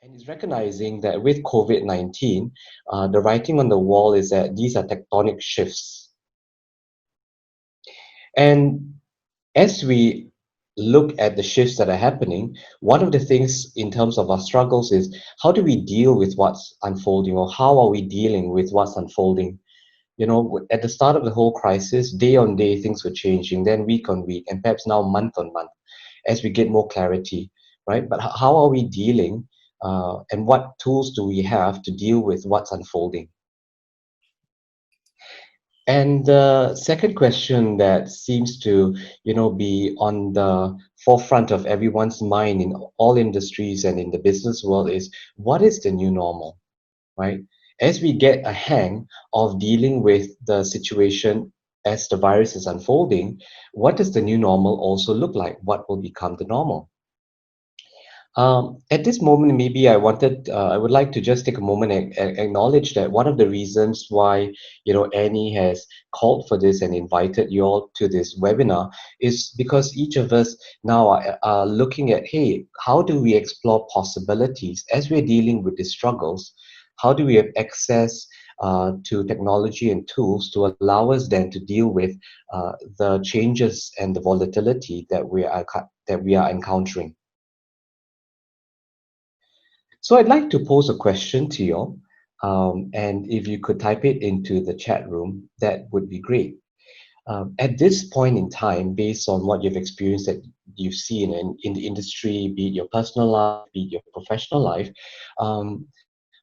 And it's recognizing that with COVID-19, the writing on the wall is that these are tectonic shifts. And as we look at the shifts that are happening, one of the things in terms of our struggles is how do we deal with what's unfolding, or how are we dealing with what's unfolding? You know, at the start of the whole crisis, day on day, things were changing, then week on week, and perhaps now month on month as we get more clarity, right? But how are we dealing, and what tools do we have to deal with what's unfolding? And the second question that seems to, be on the forefront of everyone's mind in all industries and in the business world is, what is the new normal, right? As we get a hang of dealing with the situation as the virus is unfolding, what does the new normal also look like? What will become the normal? At this moment, maybe I would like to just take a moment and acknowledge that one of the reasons why, Annie has called for this and invited you all to this webinar is because each of us now are looking at, hey, how do we explore possibilities as we're dealing with these struggles? How do we have access to technology and tools to allow us then to deal with the changes and the volatility that we are encountering? So I'd like to pose a question to you all, and if you could type it into the chat room, that would be great. At this point in time, based on what you've experienced that you've seen in the industry, be it your personal life, be it your professional life,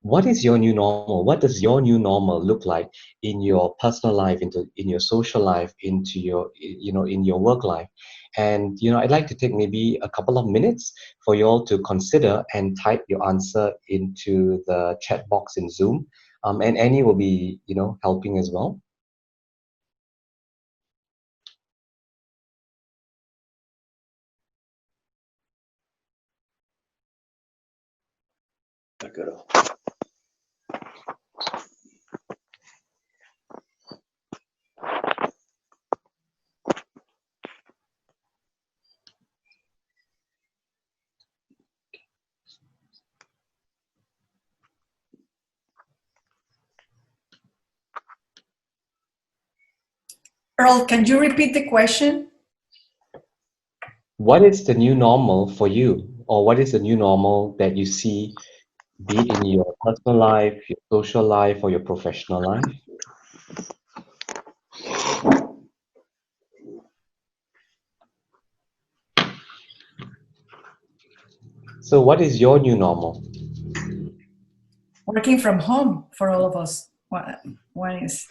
what is your new normal? What does your new normal look like in your personal life, in your social life, into your in your work life? And I'd like to take maybe a couple of minutes for you all to consider and type your answer into the chat box in Zoom. And Annie will be helping as well. Earl, can you repeat the question? What is the new normal for you, or what is the new normal that you see, be it in your personal life, your social life, or your professional life? So what is your new normal? Working from home for all of us. One is.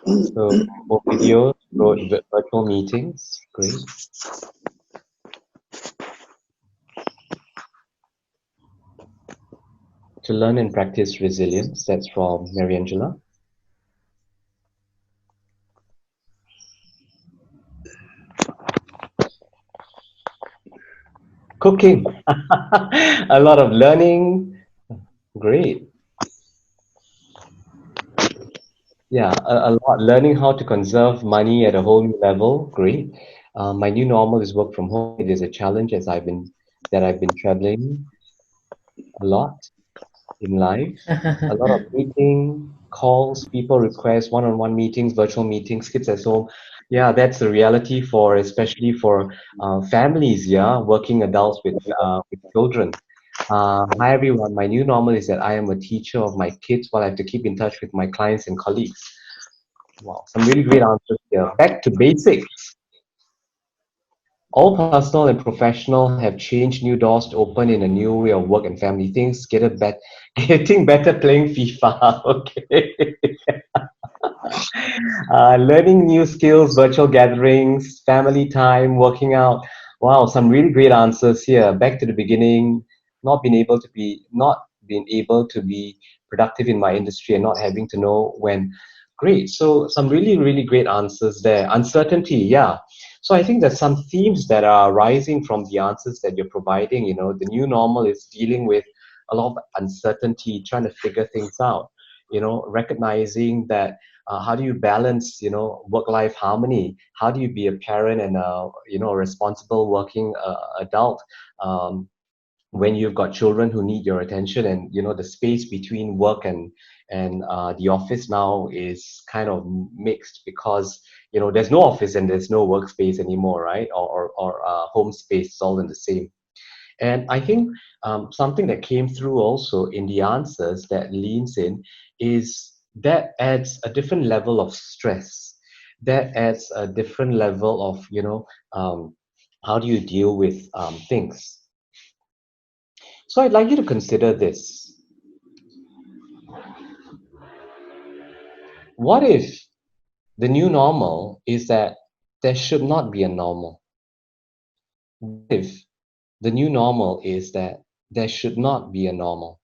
So for videos, for virtual meetings, great. To learn and practice resilience, that's from Mary Angela. Cooking, a lot of learning, great. Yeah, a lot learning how to conserve money at a whole new level, great. My new normal is work from home. It is a challenge as I've been traveling a lot in life. A lot of meeting, calls, people request one-on-one meetings, virtual meetings, kids at home. Yeah, that's the reality for, especially for families, yeah, working adults with children. Hi everyone, my new normal is that I am a teacher of my kids while I have to keep in touch with my clients and colleagues. Wow, some really great answers here. Back to basics. All personal and professional have changed, new doors to open in a new way of work and family. Things getting better playing FIFA. Okay. Learning new skills, virtual gatherings, family time, working out. Wow, some really great answers here. Back to the beginning, not being able to be productive in my industry and not having to know when. Great. So some really, really great answers there. Uncertainty, yeah. So I think there's some themes that are rising from the answers that you're providing. The new normal is dealing with a lot of uncertainty, trying to figure things out. Recognizing that how do you balance, work-life harmony? How do you be a parent and a responsible working adult? When you've got children who need your attention, and the space between work and the office now is kind of mixed, because there's no office and there's no workspace anymore, right? Or home space, it's all in the same. And I think something that came through also in the answers that leans in is that adds a different level of stress, that adds a different level of how do you deal with things. So I'd like you to consider this. What if the new normal is that there should not be a normal? What if the new normal is that there should not be a normal?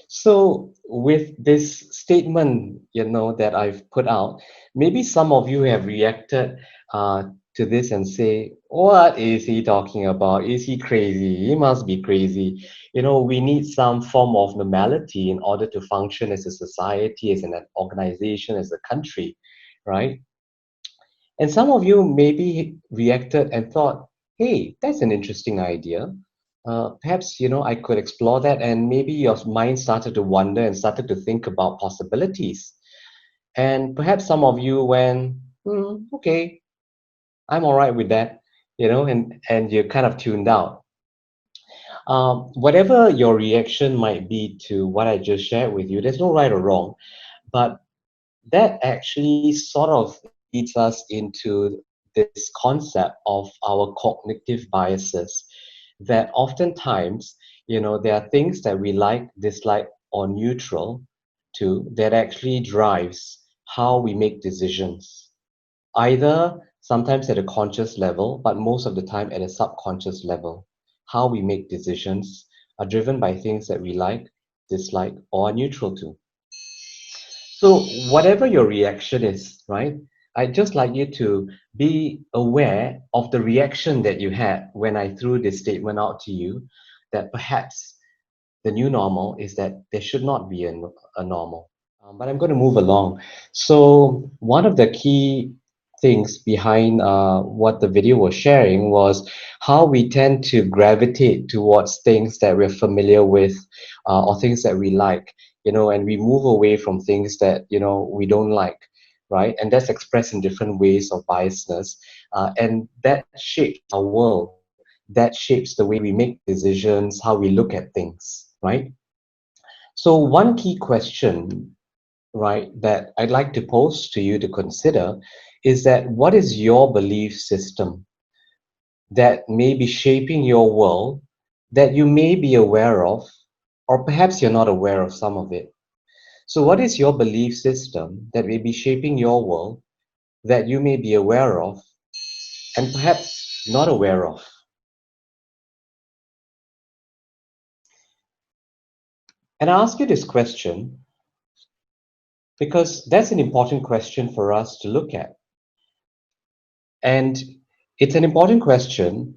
So with this statement, that I've put out, maybe some of you have reacted to this and say, what is he talking about? Is he crazy? He must be crazy. We need some form of normality in order to function as a society, as an organization, as a country, right? And some of you maybe reacted and thought, hey, that's an interesting idea. Perhaps, I could explore that, and maybe your mind started to wonder and started to think about possibilities. And perhaps some of you went, okay, I'm all right with that, and you kind of tuned out. Whatever your reaction might be to what I just shared with you, there's no right or wrong, but that actually sort of leads us into this concept of our cognitive biases, that oftentimes, there are things that we like, dislike, or neutral to that actually drives how we make decisions, either sometimes at a conscious level, but most of the time at a subconscious level. How we make decisions are driven by things that we like, dislike, or are neutral to. So, whatever your reaction is, right? I'd just like you to be aware of the reaction that you had when I threw this statement out to you, that perhaps the new normal is that there should not be a normal. But I'm going to move along. So, one of the key things behind what the video was sharing was how we tend to gravitate towards things that we're familiar with, or things that we like, and we move away from things that, we don't like, right? And that's expressed in different ways of biasness. And that shapes our world, that shapes the way we make decisions, how we look at things, right? So, one key question, right, that I'd like to pose to you to consider is that what is your belief system that may be shaping your world, that you may be aware of, or perhaps you're not aware of some of it? So, what is your belief system that may be shaping your world, that you may be aware of, and perhaps not aware of? And I ask you this question because that's an important question for us to look at. And it's an important question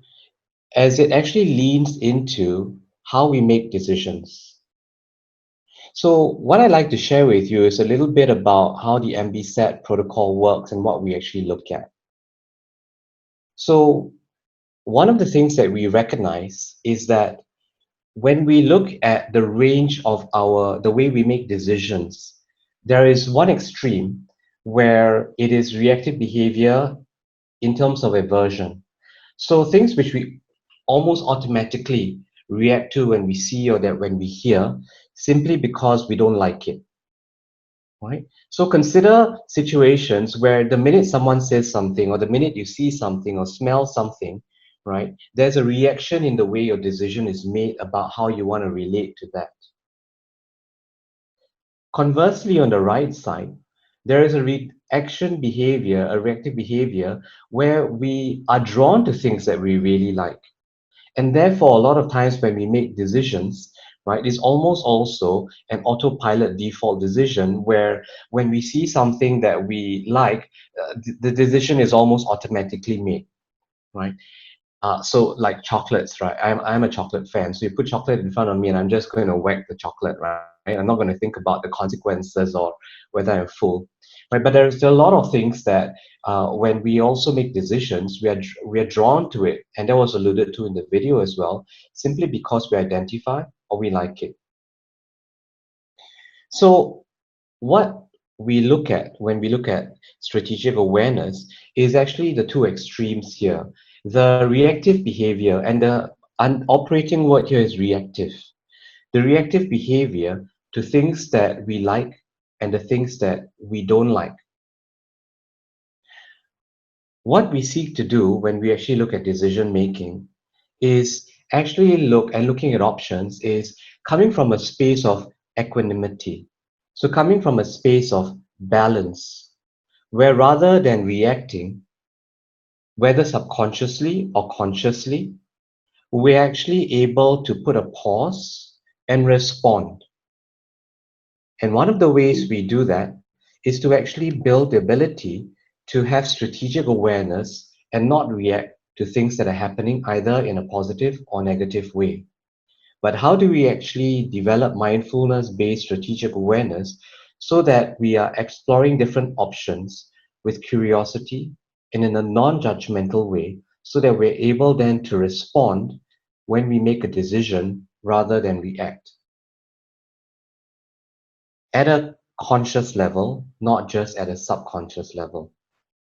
as it actually leans into how we make decisions. So, what I'd like to share with you is a little bit about how the MBSAT protocol works and what we actually look at. So, one of the things that we recognize is that when we look at the range of the way we make decisions, there is one extreme where it is reactive behavior in terms of aversion. So things which we almost automatically react to when we see or that when we hear, simply because we don't like it, right? So consider situations where the minute someone says something, or the minute you see something or smell something, right, there's a reaction in the way your decision is made about how you want to relate to that. Conversely, on the right side, there is a reaction behavior, a reactive behavior, where we are drawn to things that we really like. And therefore, a lot of times when we make decisions, right, it's almost also an autopilot default decision where when we see something that we like, the decision is almost automatically made, right? So like chocolates, right? I'm a chocolate fan. So you put chocolate in front of me and I'm just going to whack the chocolate, right? I'm not going to think about the consequences or whether I'm full, right? But there are a lot of things that when we also make decisions, we are drawn to it. And that was alluded to in the video as well, simply because we identify or we like it. So what we look at when we look at strategic awareness is actually the two extremes here. The reactive behavior and the operating word here is reactive. The reactive behavior to things that we like and the things that we don't like. What we seek to do when we actually look at decision making is actually looking at options is coming from a space of equanimity. So coming from a space of balance, where rather than reacting, whether subconsciously or consciously, we're actually able to put a pause and respond. And one of the ways we do that is to actually build the ability to have strategic awareness and not react to things that are happening either in a positive or negative way. But how do we actually develop mindfulness-based strategic awareness so that we are exploring different options with curiosity and in a non-judgmental way so that we're able then to respond when we make a decision rather than react at a conscious level, not just at a subconscious level,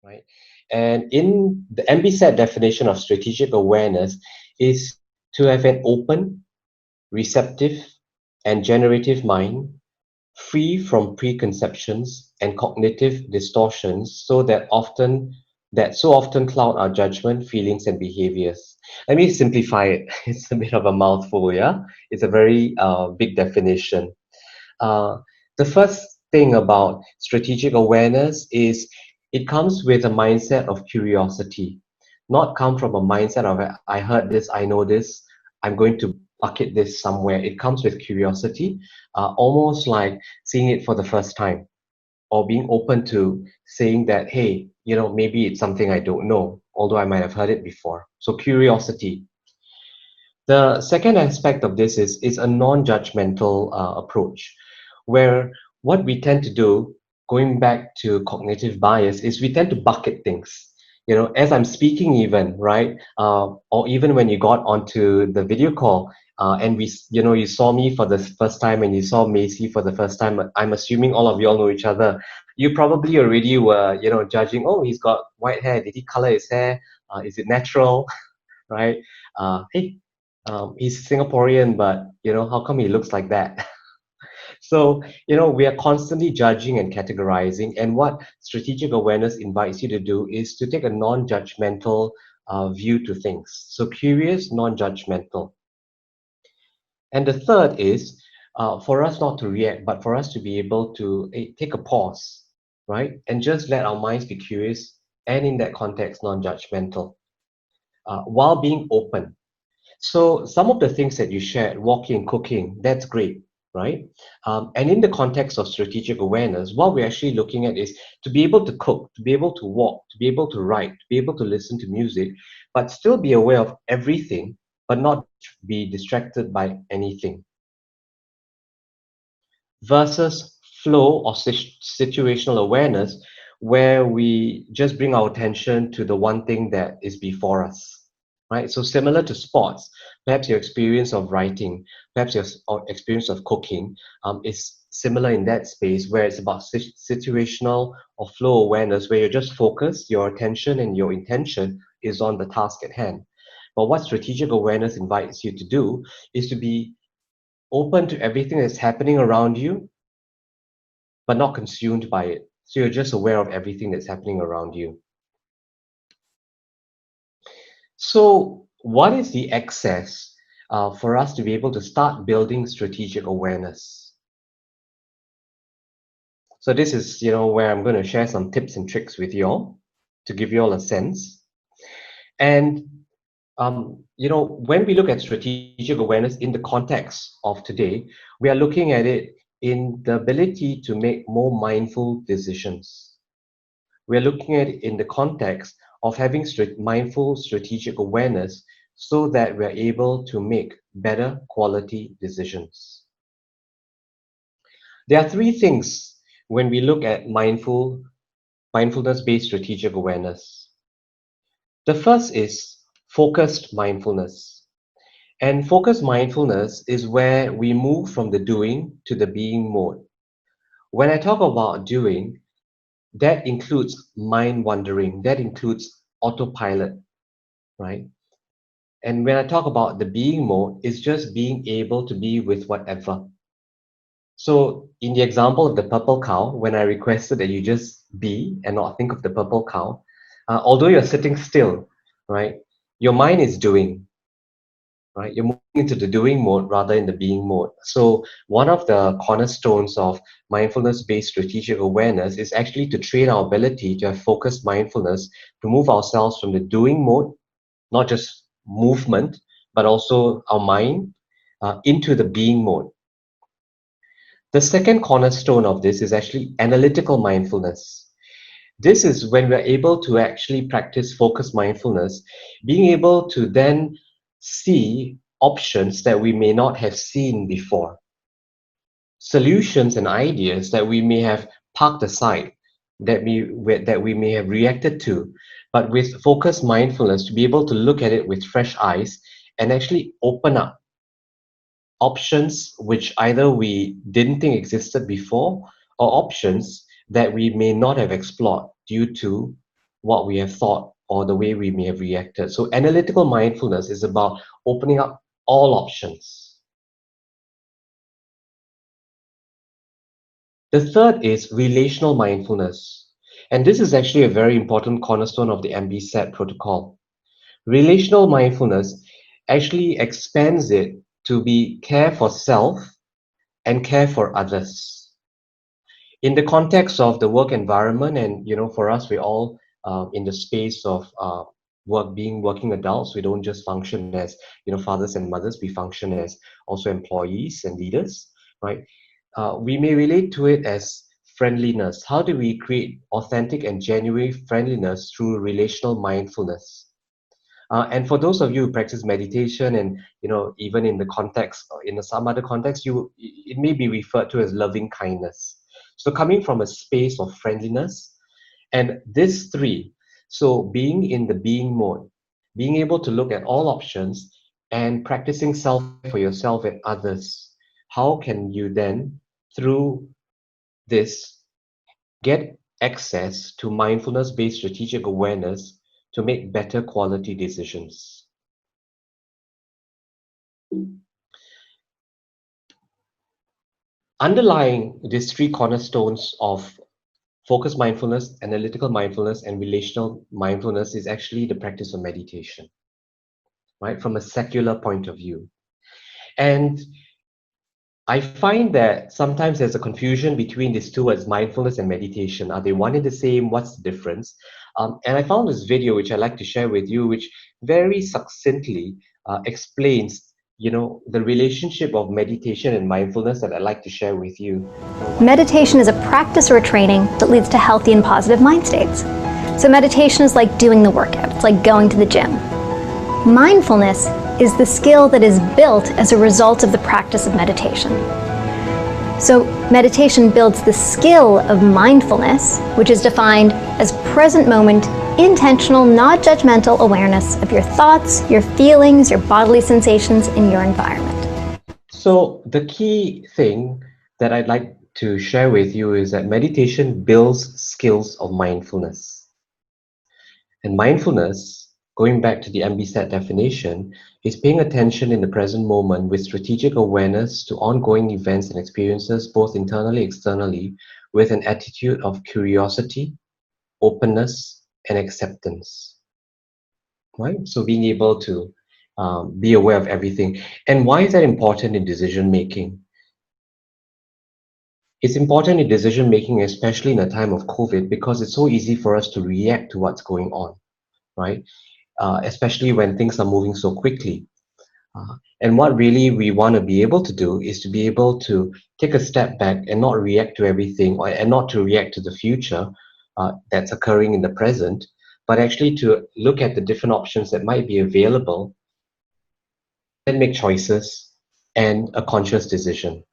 right? And in the MBSAT definition of strategic awareness is to have an open, receptive, and generative mind, free from preconceptions and cognitive distortions, that so often cloud our judgment, feelings, and behaviors. Let me simplify it. It's a bit of a mouthful, yeah. It's a very big definition. Uh, the first thing about strategic awareness is it comes with a mindset of curiosity, not come from a mindset of I heard this, I know this, I'm going to bucket this somewhere. It comes with curiosity, almost like seeing it for the first time or being open to saying that, hey, maybe it's something I don't know, although I might have heard it before. So curiosity. The second aspect of this is a non-judgmental approach, where what we tend to do, going back to cognitive bias, is we tend to bucket things. As I'm speaking, even right, or even when you got onto the video call, and you saw me for the first time, and you saw Macy for the first time. I'm assuming all of you all know each other. You probably already were, judging. Oh, he's got white hair. Did he color his hair? Is it natural? Right? Hey, he's Singaporean, but how come he looks like that? So, we are constantly judging and categorizing. And what strategic awareness invites you to do is to take a non-judgmental view to things. So, curious, non-judgmental. And the third is for us not to react, but for us to be able to take a pause, right? And just let our minds be curious and in that context, non-judgmental, while being open. So some of the things that you shared, walking, cooking, that's great, right? And in the context of strategic awareness, what we're actually looking at is to be able to cook, to be able to walk, to be able to write, to be able to listen to music, but still be aware of everything, but not be distracted by anything. Versus flow or situational awareness, where we just bring our attention to the one thing that is before us, right? So similar to sports, perhaps your experience of writing, perhaps your experience of cooking is similar in that space where it's about situational or flow awareness, where you're just focused, your attention and your intention is on the task at hand. But what strategic awareness invites you to do is to be open to everything that's happening around you, but not consumed by it. So you're just aware of everything that's happening around you. So, what is the access for us to be able to start building strategic awareness? So this is, where I'm going to share some tips and tricks with you all to give you all a sense. And when we look at strategic awareness in the context of today, we are looking at it in the ability to make more mindful decisions. We're looking at it in the context of having mindful strategic awareness so that we're able to make better quality decisions. There are three things when we look at mindfulness-based strategic awareness. The first is focused mindfulness. And focused mindfulness is where we move from the doing to the being mode. When I talk about doing, that includes mind wandering, that includes autopilot, right? And when I talk about the being mode, it's just being able to be with whatever. So in the example of the purple cow, when I requested that you just be and not think of the purple cow, although you're sitting still, right, your mind is doing, right? You're moving into the doing mode rather in the being mode. So one of the cornerstones of mindfulness-based strategic awareness is actually to train our ability to have focused mindfulness, to move ourselves from the doing mode, not just movement, but also our mind, into the being mode. The second cornerstone of this is actually analytical mindfulness. This is when we're able to actually practice focused mindfulness, being able to then see options that we may not have seen before, solutions and ideas that we may have parked aside, that we may have reacted to, but with focused mindfulness to be able to look at it with fresh eyes and actually open up options which either we didn't think existed before or options that we may not have explored due to what we have thought or the way we may have reacted. So analytical mindfulness is about opening up all options. The third is relational mindfulness. And this is actually a very important cornerstone of the MBSAT protocol. Relational mindfulness actually expands it to be care for self and care for others. In the context of the work environment, and for us, we're all in the space of being working adults. We don't just function as fathers and mothers. We function as also employees and leaders, right? We may relate to it as friendliness. How do we create authentic and genuine friendliness through relational mindfulness? And for those of you who practice meditation, and even in the context, in some other context, it may be referred to as loving kindness. So coming from a space of friendliness, and these three, so being in the being mode, being able to look at all options, and practicing self for yourself and others. How can you then, through this, get access to mindfulness-based strategic awareness to make better quality decisions? Underlying these three cornerstones of focused mindfulness, analytical mindfulness, and relational mindfulness is actually the practice of meditation, right? From a secular point of view. And I find that sometimes there's a confusion between these two words, mindfulness and meditation. Are they one and the same? What's the difference? And I found this video, which I'd like to share with you, which very succinctly explains, the relationship of meditation and mindfulness that I'd like to share with you. Meditation is a practice or a training that leads to healthy and positive mind states. So meditation is like doing the workout. It's like going to the gym. Mindfulness is the skill that is built as a result of the practice of meditation. So meditation builds the skill of mindfulness, which is defined as present moment, intentional, not judgmental awareness of your thoughts, your feelings, your bodily sensations in your environment. So the key thing that I'd like to share with you is that meditation builds skills of mindfulness. And mindfulness, going back to the MBSAT definition, is paying attention in the present moment with strategic awareness to ongoing events and experiences, both internally and externally, with an attitude of curiosity, openness, and acceptance. Right? So being able to be aware of everything. And why is that important in decision making? It's important in decision making, especially in a time of COVID, because it's so easy for us to react to what's going on, right? Especially when things are moving so quickly. And what really we want to be able to do is to be able to take a step back and not react to everything, and not to react to the future that's occurring in the present, but actually to look at the different options that might be available and make choices and a conscious decision.